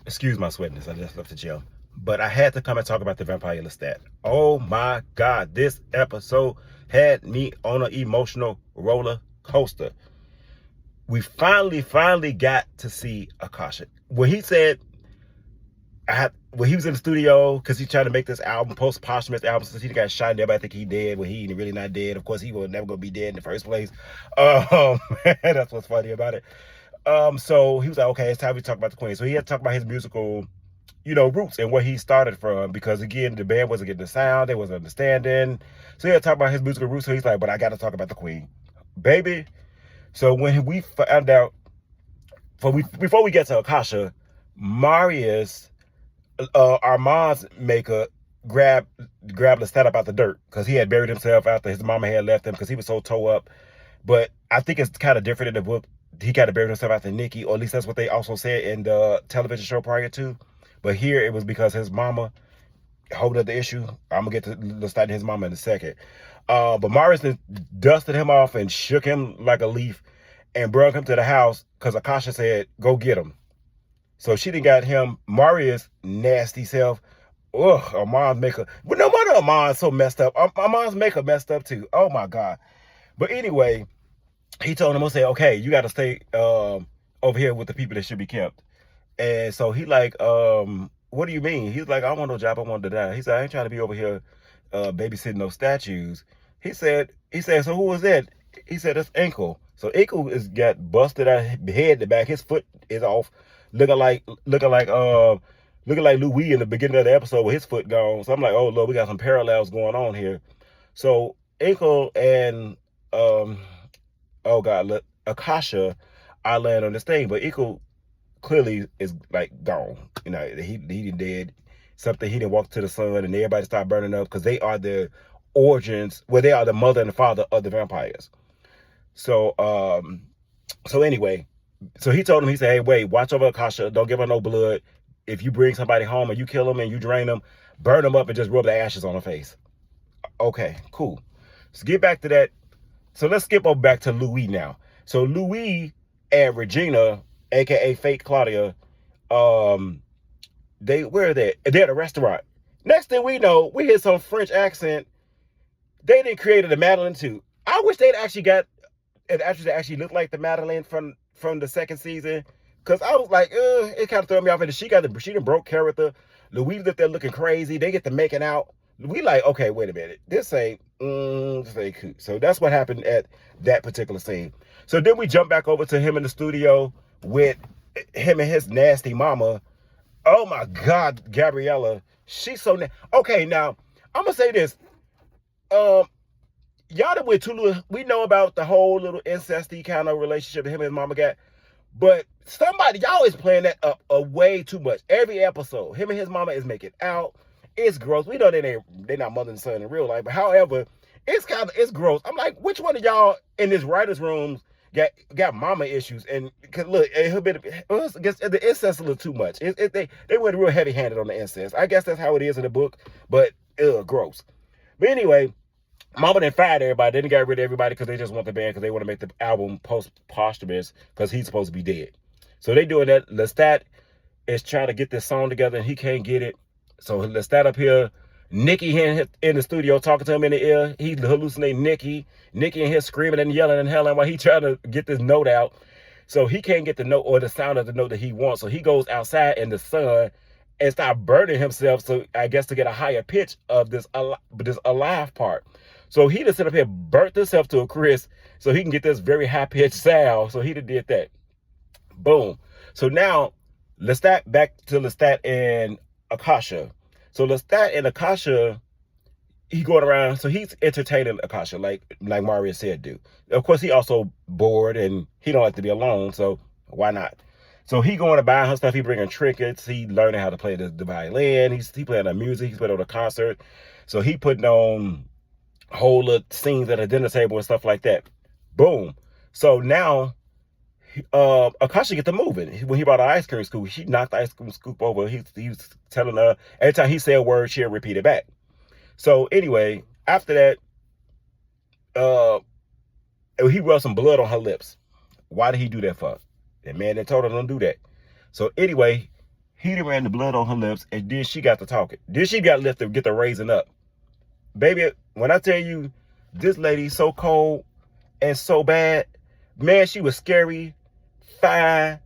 Excuse my sweatness. I just left the gym. But I had to come and talk about the Vampire Lestat. Oh my God. This episode had me on an emotional roller coaster. We finally got to see Akasha. When he said, when he was in the studio, because he's trying to make this album, posthumous album, since he got shot and everybody think he dead, when he really not dead. Of course, he was never going to be dead in the first place. That's what's funny about it. So he was like, okay, it's time we talk about the Queen. So he had to talk about his musical, roots and where he started from, because again, the band wasn't getting the sound, they wasn't understanding. So he had to talk about his musical roots. So he's like, but I got to talk about the Queen, baby. So when we found out, before we get to Akasha, Marius, Armand's maker, grabbed Lestat up out the dirt because he had buried himself after his mama had left him because he was so tore up. But I think it's kind of different in the book. He kind of buried himself after Nikki, or at least that's what they also said in the television show prior to. But here it was because his mama holding up the issue. I'm gonna get to Lestat and his mama in a second. But Marius dusted him off and shook him like a leaf and brought him to the house because Akasha said, go get him. So she done got him, Marius' nasty self. Ugh, Armand's makeup. But no wonder Armand's so messed up. Armand's makeup messed up too. Oh my God. But anyway, he told him, to say, okay, you got to stay over here with the people that should be kept. And so he like, what do you mean? He's like, I want no job. I want to die. He said, I ain't trying to be over here babysitting no statues. He said, so who was that? He said, that's Ankle. So Ankle got busted out head to back. His foot is off, looking like Louis in the beginning of the episode with his foot gone. So I'm like, oh Lord, we got some parallels going on here. So Ankle and oh God, Akasha, I land on this thing, but Ankle clearly is like gone. He didn't dead. Something, he didn't walk to the sun, and everybody started burning up because they are the origins, they are the mother and the father of the vampires. So anyway, so he told him, he said, hey, wait, watch over Akasha. Don't give her no blood. If you bring somebody home and you kill them and you drain them, burn them up and just rub the ashes on her face. Okay, cool. Let's get back to that. So let's skip over back to Louis now. So Louis and Regina, aka Fake Claudia, where are they? They're at a restaurant. Next thing we know, we hear some French accent. They didn't create the Madeline too. I wish they'd actually got an actress that actually looked like the Madeline from the second season. Cause I was like, it kind of threw me off. And she done broke character. Louis looked there looking crazy. They get to making out. We like, okay, wait a minute. This ain't cool. So that's what happened at that particular scene. So then we jump back over to him in the studio with him and his nasty mama. Oh my God, Gabriella. She's so okay, now, I'm gonna say this. Y'all done went too little. We know about the whole little incesty kind of relationship that him and his mama got. But y'all is playing that up way too much. Every episode, him and his mama is making out. It's gross. We know they're not mother and son in real life, but however, it's gross. I'm like, which one of y'all in this writer's room got mama issues? And look, the incest a little too much. They went real heavy handed on the incest. I guess that's how it is in the book, but gross. But anyway, mama didn't fire everybody. They didn't get rid of everybody because they just want the band, because they want to make the album posthumous because he's supposed to be dead. So they doing that. Lestat is trying to get this song together and he can't get it. So Lestat up here, Nikki in the studio talking to him in the ear. He hallucinating Nikki in here screaming and yelling and howling while he trying to get this note out. So he can't get the note or the sound of the note that he wants. So he goes outside in the sun and start burning himself. So I guess to get a higher pitch of this alive part. So he just sit up here, burnt himself to a crisp so he can get this very high pitched sound. So he did that. Boom. So now back to Lestat and Akasha. So Lestat and Akasha, he going around, so he's entertaining Akasha like Mario said do. Of course, he also bored and he don't like to be alone, so why not? So he going to buy her stuff. He bringing trinkets. He learning how to play the violin. He playing the music. He's playing on a concert. So he putting on whole scenes at a dinner table and stuff like that. Boom. So now Akasha get to moving. When he brought an ice cream scoop, she knocked the ice cream scoop over. He was telling her every time he said a word, she'll repeat it back. So anyway, after that, he rubbed some blood on her lips. Why did he do that for? That man that told her don't do that. So anyway, He done ran the blood on her lips, and then she got to talking. Then she got left to get the raising up. Baby, when I tell you this lady so cold and so bad, man, she was scary, fine,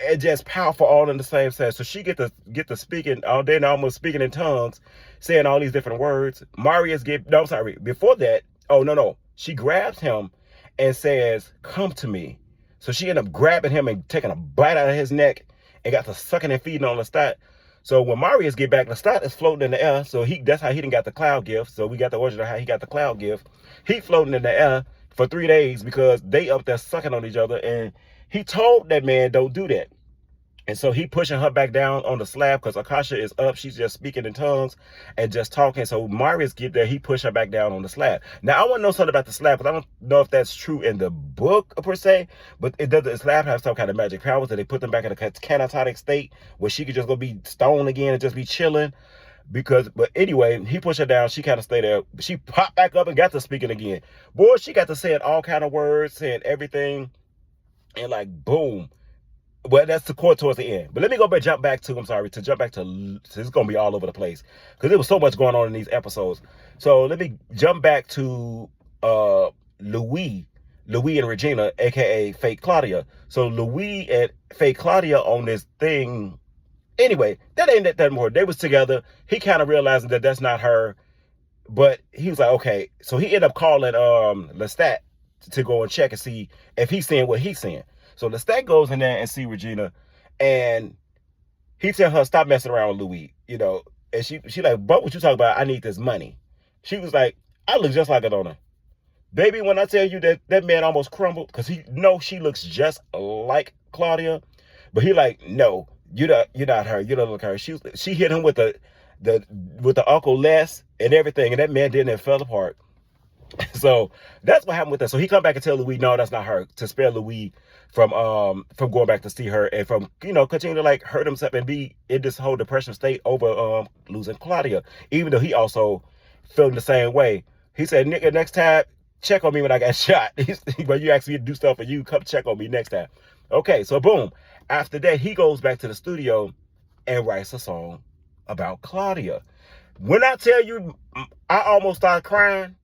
and just powerful all in the same sense. So she get to speaking all day and almost speaking in tongues, saying all these different words. Marius I'm sorry, before that, oh no. She grabs him and says, "Come to me." So she ended up grabbing him and taking a bite out of his neck and got to sucking and feeding on Lestat. So when Marius get back, Lestat is floating in the air. So that's how he didn't got the cloud gift. So we got the origin of how he got the cloud gift. He floating in the air for 3 days because they up there sucking on each other. And he told that man, don't do that. And so he pushing her back down on the slab because Akasha is up. She's just speaking in tongues and just talking. So Marius get there. He pushed her back down on the slab. Now, I want to know something about the slab because I don't know if that's true in the book per se. But the slab have some kind of magic powers that they put them back in a catatonic state where she could just go be stoned again and just be chilling. But anyway, he pushed her down. She kind of stayed there. She popped back up and got to speaking again. Boy, she got to saying all kind of words, saying everything. And like, boom. Well, that's the court towards the end. But let me jump back to, it's going to be all over the place. Because there was so much going on in these episodes. So let me jump back to Louis and Regina, a.k.a. Fake Claudia. So Louis and Fake Claudia on this thing. Anyway, that ain't that more. They was together. He kind of realizing that that's not her. But he was like, okay. So he ended up calling Lestat to go and check and see if he's seeing what he's seeing. So Lestat goes in there and see Regina, and he tell her, stop messing around with Louis, and she like, but what you talking about? I need this money. She was like, I look just like it on her. Baby, when I tell you that man almost crumbled, because she looks just like Claudia, but he like, no, you're not her. You don't look like her. She hit him with the Uncle Les and everything, and that man didn't, and fell apart. So that's what happened with that. So he come back and tell Louis, no, that's not her, to spare Louis from going back to see her and from, continue to like hurt himself and be in this whole depression state over losing Claudia, even though he also feeling the same way. He said, nigga, next time, check on me when I got shot. When you ask me to do stuff for you, come check on me next time. Okay, so boom. After that, he goes back to the studio and writes a song about Claudia. When I tell you, I almost started crying.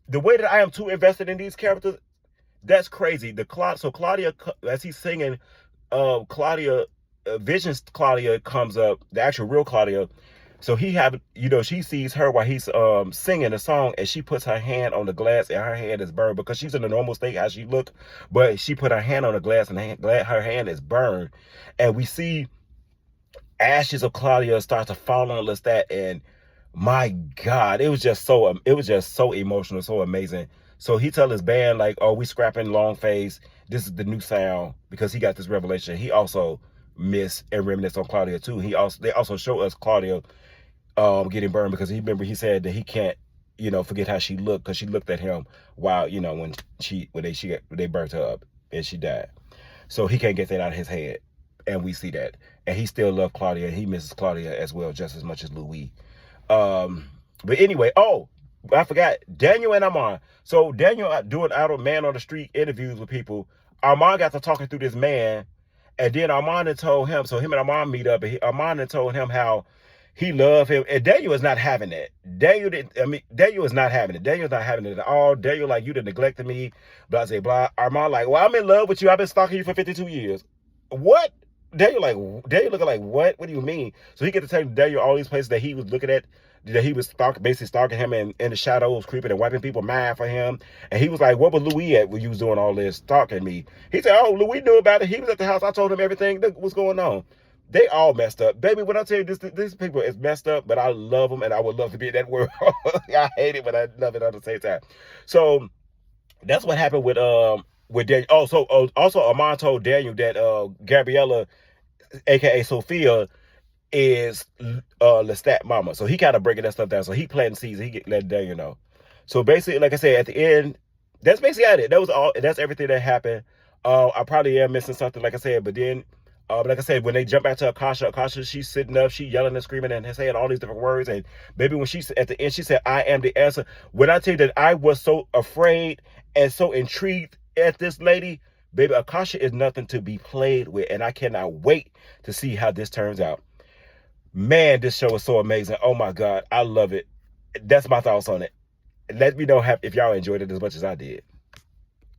The way that I am too invested in these characters, that's crazy. So Claudia, as he's singing, Claudia, Visions Claudia comes up, the actual real Claudia. So she sees her while he's singing the song, and she puts her hand on the glass, and her hand is burned because she's in a normal state how she looked, but she put her hand on the glass, and her hand is burned, and we see ashes of Claudia start to fall on Lestat, and my God, it was just so emotional, so amazing. So he tell his band like, oh, we scrapping Longface. This is the new sound, because he got this revelation. He also miss and reminisce on Claudia too. They also show us Claudia getting burned, because he said that he can't, forget how she looked, because she looked at him while, when they burnt her up and she died. So he can't get that out of his head. And we see that. And he still loves Claudia. He misses Claudia as well, just as much as Louis. But anyway, I forgot, Daniel and Armand. So Daniel doing out man on the street interviews with people. Armand got to talking through this man, and then Armand had told him, so him and Armand meet up, and Armand had told him how he loved him, and Daniel is not having that. Daniel is not having it. Daniel's not having it at all. Daniel like, you done neglected me, blah, blah, blah. Armand like, well, I'm in love with you. I've been stalking you for 52 years. What? Daniel looking like, what? What do you mean? So he get to tell Daniel all these places that he was looking at, that he was basically stalking him and in the shadows, creeping and wiping people's mind for him. And he was like, what was Louis at when you was doing all this, stalking me? He said, oh, Louis knew about it. He was at the house. I told him everything that was going on. They all messed up. Baby, when I tell you these people is messed up, but I love them, and I would love to be in that world. I hate it, but I love it at the same time. So that's what happened with Daniel. Also Armand told Daniel that Gabriella, aka Sophia, is Lestat mama. So he kind of breaking that stuff down. So he planting seeds. He let Daniel know. So basically, like I said, at the end, that's basically it. That was all. That's everything that happened. I probably am missing something, like I said, but then, like I said, when they jump back to Akasha, she's sitting up, she yelling and screaming and saying all these different words. And baby, when she's at the end, she said, I am the answer. When I tell you that I was so afraid and so intrigued at this lady, Baby, Akasha is nothing to be played with, and I cannot wait to see how this turns out. Man, this show is so amazing. Oh my God, I love it. That's my thoughts on it. Let me know if y'all enjoyed it as much as I did.